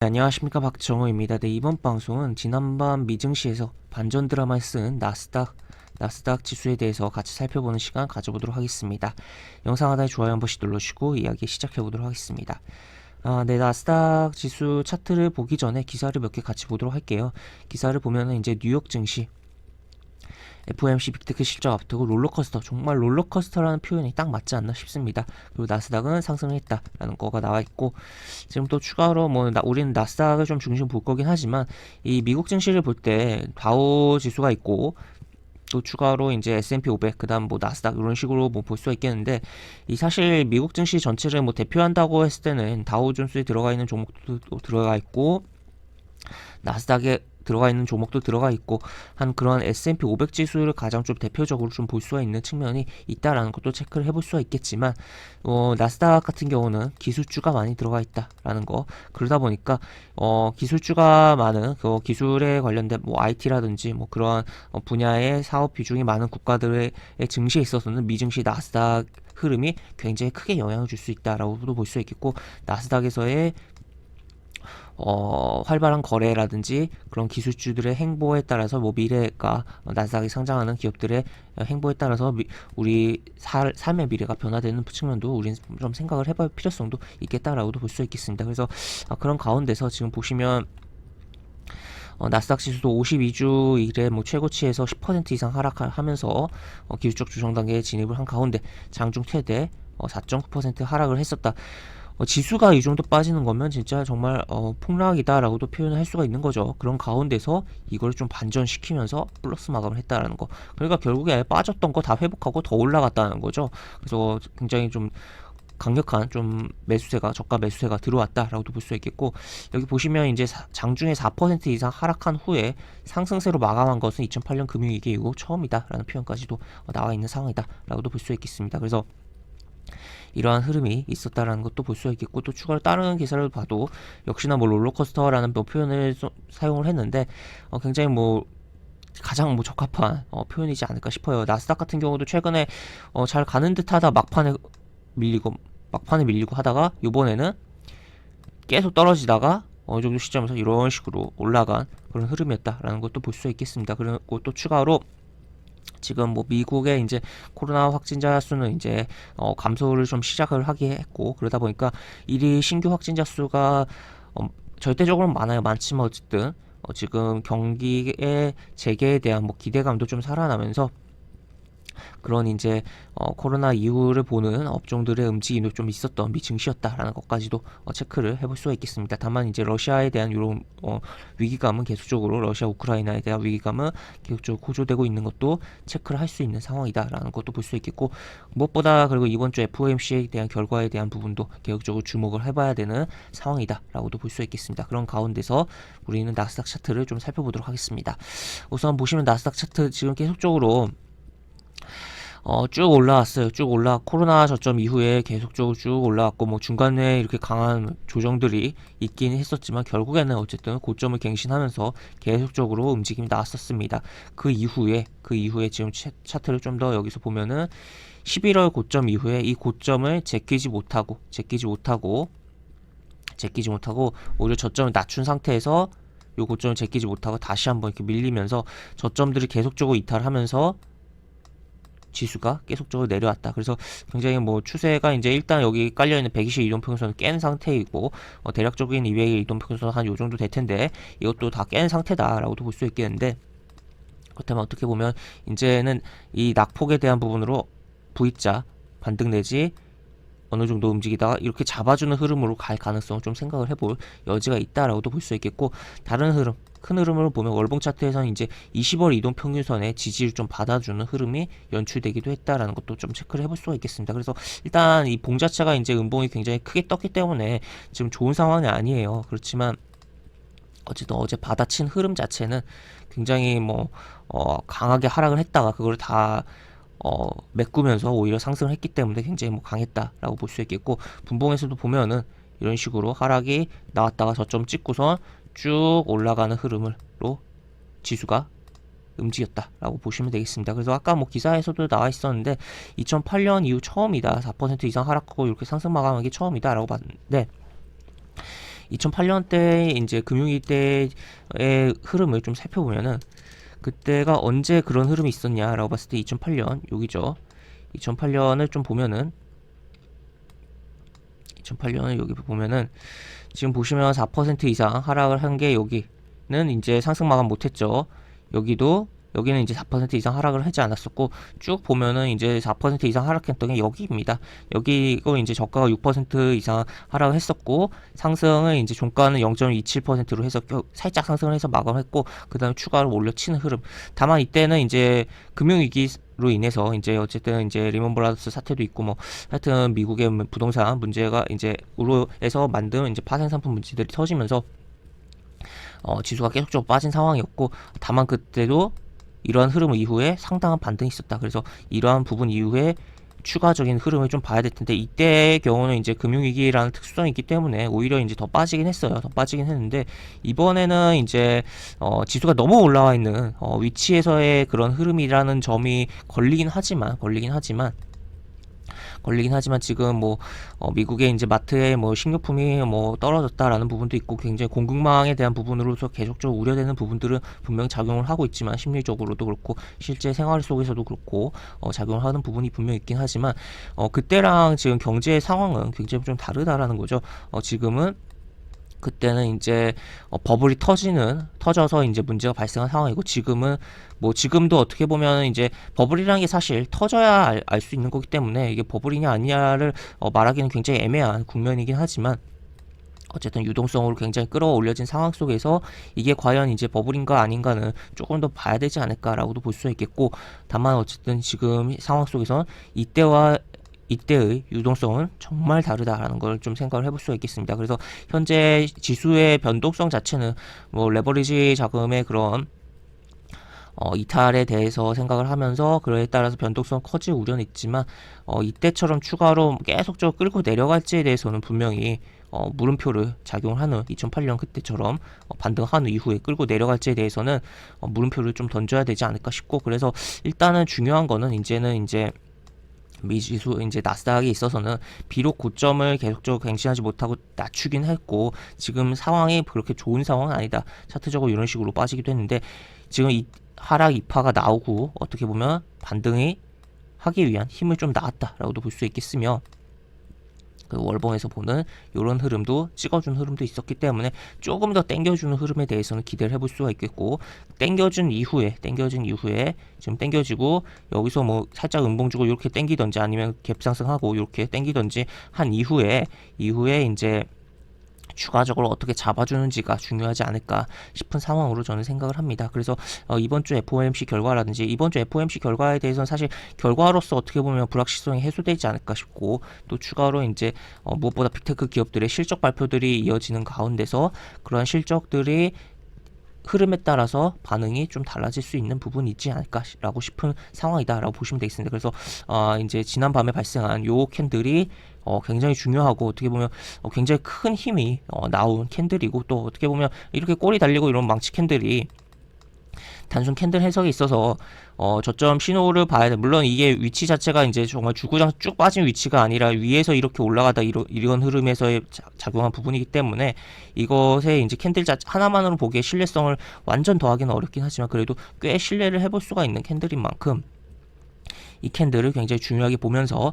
네, 안녕하십니까, 박정호입니다. 네, 이번 방송은 지난밤 미증시에서 반전 드라마에 쓴 나스닥 지수에 대해서 같이 살펴보는 시간 가져보도록 하겠습니다. 영상 하단에 좋아요 한 번씩 눌러주시고 이야기 시작해보도록 하겠습니다. 네, 나스닥 지수 차트를 보기 전에 기사를 몇 개 같이 보도록 할게요. 기사를 보면은 이제 뉴욕 증시 FOMC 빅테크 실적 앞두고 롤러코스터, 정말 롤러코스터라는 표현이 딱 맞지 않나 싶습니다. 그리고 나스닥은 상승을 했다라는 거가 나와 있고, 지금 또 추가로 우리는 나스닥을 좀 중심 볼 거긴 하지만 이 미국 증시를 볼 때 다우 지수가 있고, 또 추가로 이제 S&P 500, 그다음 뭐 나스닥 이런 식으로 뭐 볼 수가 있겠는데, 이 사실 미국 증시 전체를 뭐 대표한다고 했을 때는 다우존스에 들어가 있는 종목도 들어가 있고, 나스닥에 들어가 있는 종목도 들어가 있고 한 그런 S&P 500 지수를 가장 좀 대표적으로 좀 볼 수가 있는 측면이 있다라는 것도 체크를 해볼 수가 있겠지만, 나스닥 같은 경우는 기술주가 많이 들어가 있다라는 거, 그러다 보니까 기술주가 많은 그 기술에 관련된 뭐 IT라든지 뭐 그런 분야의 사업 비중이 많은 국가들의 증시에 있어서는 미증시 나스닥 흐름이 굉장히 크게 영향을 줄 수 있다라고도 볼 수 있겠고, 나스닥에서의 활발한 거래라든지 그런 기술주들의 행보에 따라서 뭐 미래가 나스닥이 상장하는 기업들의 행보에 따라서 우리 삶의 미래가 변화되는 측면도 우리는 좀 생각을 해볼 필요성도 있겠다라고도 볼 수 있겠습니다. 그래서 그런 가운데서 지금 보시면 나스닥 지수도 52주 이래 뭐 최고치에서 10% 이상 하락하면서 기술적 조정 단계에 진입을 한 가운데 장중 최대 4.9% 하락을 했었다. 지수가 이 정도 빠지는 거면 진짜 정말 폭락이다라고도 표현을 할 수가 있는 거죠. 그런 가운데서 이걸 좀 반전시키면서 플러스 마감을 했다라는 거. 그러니까 결국에 빠졌던 거 다 회복하고 더 올라갔다는 거죠. 그래서 굉장히 좀 강력한 좀 매수세가, 저가 매수세가 들어왔다라고도 볼 수 있겠고, 여기 보시면 이제 장중에 4% 이상 하락한 후에 상승세로 마감한 것은 2008년 금융위기 이후 처음이다라는 표현까지도 나와 있는 상황이다라고도 볼 수 있겠습니다. 그래서 이러한 흐름이 있었다라는 것도 볼 수가 있겠고, 또 추가로 다른 기사를 봐도 역시나 뭐 롤러코스터라는 뭐 표현을 사용을 했는데 굉장히 뭐 가장 뭐 적합한 표현이지 않을까 싶어요. 나스닥 같은 경우도 최근에 잘 가는 듯하다 막판에 밀리고 하다가 요번에는 계속 떨어지다가 어느 정도 시점에서 이런 식으로 올라간 그런 흐름이었다라는 것도 볼 수 있겠습니다. 그리고 또 추가로 지금 뭐 미국의 이제 코로나 확진자 수는 이제 감소를 좀 시작을 하게 했고, 그러다 보니까 일일 신규 확진자 수가 절대적으로 많지만 어쨌든 지금 경기의 재개에 대한 뭐 기대감도 좀 살아나면서 그런 이제 코로나 이후를 보는 업종들의 움직임도 좀 있었던 미증시였다라는 것까지도 체크를 해볼 수가 있겠습니다. 다만 이제 러시아에 대한 이런 위기감은 계속적으로, 러시아 우크라이나에 대한 위기감은 계속적으로 고조되고 있는 것도 체크를 할 수 있는 상황이다라는 것도 볼 수 있겠고, 무엇보다 그리고 이번 주 FOMC에 대한 결과에 대한 부분도 계속적으로 주목을 해봐야 되는 상황이다라고도 볼 수 있겠습니다. 그런 가운데서 우리는 나스닥 차트를 좀 살펴보도록 하겠습니다. 우선 보시면 나스닥 차트 지금 계속적으로 쭉 올라왔어요. 코로나 저점 이후에 계속적으로 쭉 올라왔고, 뭐 중간에 이렇게 강한 조정들이 있긴 했었지만 결국에는 어쨌든 고점을 갱신하면서 계속적으로 움직임이 나왔었습니다. 그 이후에 지금 차트를 좀 더 여기서 보면은 11월 고점 이후에 이 고점을 제끼지 못하고 오히려 저점을 낮춘 상태에서 이 고점을 제끼지 못하고 다시 한번 이렇게 밀리면서 저점들이 계속적으로 이탈하면서 지수가 계속적으로 내려왔다. 그래서 굉장히 뭐 추세가 이제 일단 여기 깔려있는 120 이동평선을 깬 상태이고, 대략적인 200일 이동평선 한 요정도 될 텐데 이것도 다 깬 상태다라고도 볼 수 있겠는데, 그렇다면 어떻게 보면 이제는 이 낙폭에 대한 부분으로 V자 반등 내지 어느 정도 움직이다가 이렇게 잡아주는 흐름으로 갈 가능성을 좀 생각을 해볼 여지가 있다라고도 볼 수 있겠고, 다른 흐름, 큰 흐름으로 보면 월봉 차트에서는 이제 20월 이동 평균선의 지지를 좀 받아주는 흐름이 연출되기도 했다라는 것도 좀 체크를 해볼 수가 있겠습니다. 그래서 일단 이 봉 자체가 이제 음봉이 굉장히 크게 떴기 때문에 지금 좋은 상황이 아니에요. 그렇지만 어쨌든 어제 받아친 흐름 자체는 굉장히 뭐 강하게 하락을 했다가 그걸 다 메꾸면서 오히려 상승을 했기 때문에 굉장히 뭐 강했다라고 볼 수 있겠고, 분봉에서도 보면은 이런 식으로 하락이 나왔다가 저점 찍고선 쭉 올라가는 흐름으로 지수가 움직였다라고 보시면 되겠습니다. 그래서 아까 뭐 기사에서도 나와 있었는데 2008년 이후 처음이다, 4% 이상 하락하고 이렇게 상승 마감한 게 처음이다라고 봤는데, 2008년 때 이제 금융위기 때의 흐름을 좀 살펴보면은 그때가 언제 그런 흐름이 있었냐라고 봤을 때 2008년 여기죠. 2008년을 좀 보면은 2008년을 여기 보면은 지금 보시면 4% 이상 하락을 한 게 여기는 이제 상승 마감 못했죠. 여기는 이제 4% 이상 하락을 하지 않았었고 쭉 보면은 이제 4% 이상 하락했던 게 여기입니다. 여기고 이제 저가가 6% 이상 하락을 했었고 상승을 이제 종가는 0.27%로 해서 살짝 상승을 해서 마감했고 그 다음에 추가로 올려치는 흐름. 다만 이때는 이제 금융위기로 인해서 이제 어쨌든 이제 리먼 브라더스 사태도 있고 뭐 하여튼 미국의 부동산 문제가 이제 으로 해서 만든 이제 파생 상품 문제들이 터지면서 지수가 계속적으로 빠진 상황이었고 다만 그때도 이러한 흐름 이후에 상당한 반등이 있었다. 그래서 이러한 부분 이후에 추가적인 흐름을 좀 봐야 될 텐데 이때의 경우는 이제 금융위기라는 특수성이 있기 때문에 오히려 이제 더 빠지긴 했어요. 더 빠지긴 했는데 이번에는 이제 지수가 너무 올라와 있는 위치에서의 그런 흐름이라는 점이 걸리긴 하지만 지금 뭐 미국의 이제 마트에 뭐 식료품이 뭐 떨어졌다라는 부분도 있고 굉장히 공급망에 대한 부분으로서 계속적으로 우려되는 부분들은 분명히 작용을 하고 있지만 심리적으로도 그렇고 실제 생활 속에서도 그렇고 작용을 하는 부분이 분명히 있긴 하지만 그때랑 지금 경제 상황은 굉장히 좀 다르다라는 거죠. 지금은 그때는 이제 버블이 터져서 이제 문제가 발생한 상황이고 지금은 뭐 지금도 어떻게 보면 이제 버블이라는 게 사실 터져야 알 수 있는 거기 때문에 이게 버블이냐 아니냐를 말하기는 굉장히 애매한 국면이긴 하지만 어쨌든 유동성으로 굉장히 끌어올려진 상황 속에서 이게 과연 이제 버블인가 아닌가는 조금 더 봐야 되지 않을까라고도 볼 수 있겠고 다만 어쨌든 지금 상황 속에선 이때의 유동성은 정말 다르다라는 걸 좀 생각을 해볼 수가 있겠습니다. 그래서 현재 지수의 변동성 자체는 뭐 레버리지 자금의 그런 이탈에 대해서 생각을 하면서 그에 따라서 변동성 커질 우려는 있지만 이때처럼 추가로 계속적으로 끌고 내려갈지에 대해서는 분명히 물음표를 작용을 한 후 2008년 그때처럼 반등한 후 이후에 끌고 내려갈지에 대해서는 물음표를 좀 던져야 되지 않을까 싶고 그래서 일단은 중요한 거는 이제는 이제 미지수 이제 나스닥에 있어서는 비록 고점을 계속적으로 갱신하지 못하고 낮추긴 했고 지금 상황이 그렇게 좋은 상황은 아니다. 차트적으로 이런 식으로 빠지기도 했는데 지금 이 하락 이파가 나오고 어떻게 보면 반등이 하기 위한 힘을 좀 낳았다라고도 볼 수 있겠으며 그 월봉에서 보는 이런 흐름도 찍어준 흐름도 있었기 때문에 조금 더 땡겨주는 흐름에 대해서는 기대를 해볼 수가 있겠고 땡겨진 이후에 지금 땡겨지고 여기서 뭐 살짝 음봉 주고 이렇게 땡기던지 아니면 갭상승하고 이렇게 땡기던지 한 이후에 이제 추가적으로 어떻게 잡아주는지가 중요하지 않을까 싶은 상황으로 저는 생각을 합니다. 그래서 이번 주 FOMC 결과라든지 이번 주 FOMC 결과에 대해서는 사실 결과로서 어떻게 보면 불확실성이 해소되지 않을까 싶고 또 추가로 이제 무엇보다 빅테크 기업들의 실적 발표들이 이어지는 가운데서 그러한 실적들이 흐름에 따라서 반응이 좀 달라질 수 있는 부분이 있지 않을까라고 싶은 상황이다라고 보시면 되겠습니다. 그래서 이제 지난 밤에 발생한 요 캔들이 굉장히 중요하고 어떻게 보면 굉장히 큰 힘이 나온 캔들이고 또 어떻게 보면 이렇게 꼬리 달리고 이런 망치 캔들이 단순 캔들 해석에 있어서 저점 신호를 봐야 돼. 물론 이게 위치 자체가 이제 정말 주구장 쭉 빠진 위치가 아니라 위에서 이렇게 올라가다 이런 흐름에서의 작용한 부분이기 때문에 이것에 이제 캔들 하나만으로 보기에 신뢰성을 완전 더하기는 어렵긴 하지만 그래도 꽤 신뢰를 해볼 수가 있는 캔들인 만큼 이 캔들을 굉장히 중요하게 보면서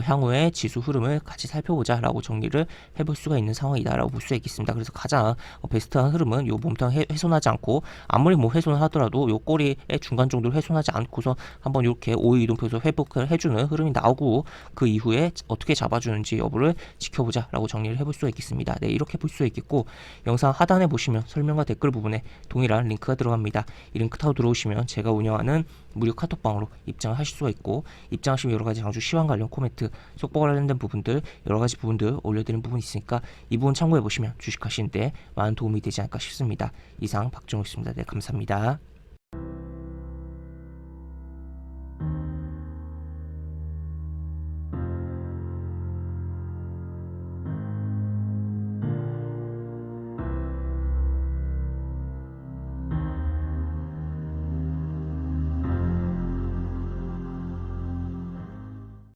향후의 지수 흐름을 같이 살펴보자 라고 정리를 해볼 수가 있는 상황이다 라고 볼 수 있겠습니다. 그래서 가장 베스트한 흐름은 요 몸통 훼손하지 않고 아무리 뭐 훼손을 하더라도 요 꼬리의 중간 정도를 훼손하지 않고서 한번 이렇게 5일 이동표에서 회복을 해주는 흐름이 나오고 그 이후에 어떻게 잡아주는지 여부를 지켜보자 라고 정리를 해볼 수가 있겠습니다. 네, 이렇게 볼 수 있겠고 영상 하단에 보시면 설명과 댓글 부분에 동일한 링크가 들어갑니다. 이 링크 타고 들어오시면 제가 운영하는 무료 카톡방으로 입장을 하실 수가 있고 입장하시면 여러가지 장주 시황 관련 코멘트 속보가 관련된 부분들 여러가지 부분들 올려드리는 부분이 있으니까 이 부분 참고해보시면 주식하시는데 많은 도움이 되지 않을까 싶습니다. 이상 박정우였습니다. 네, 감사합니다.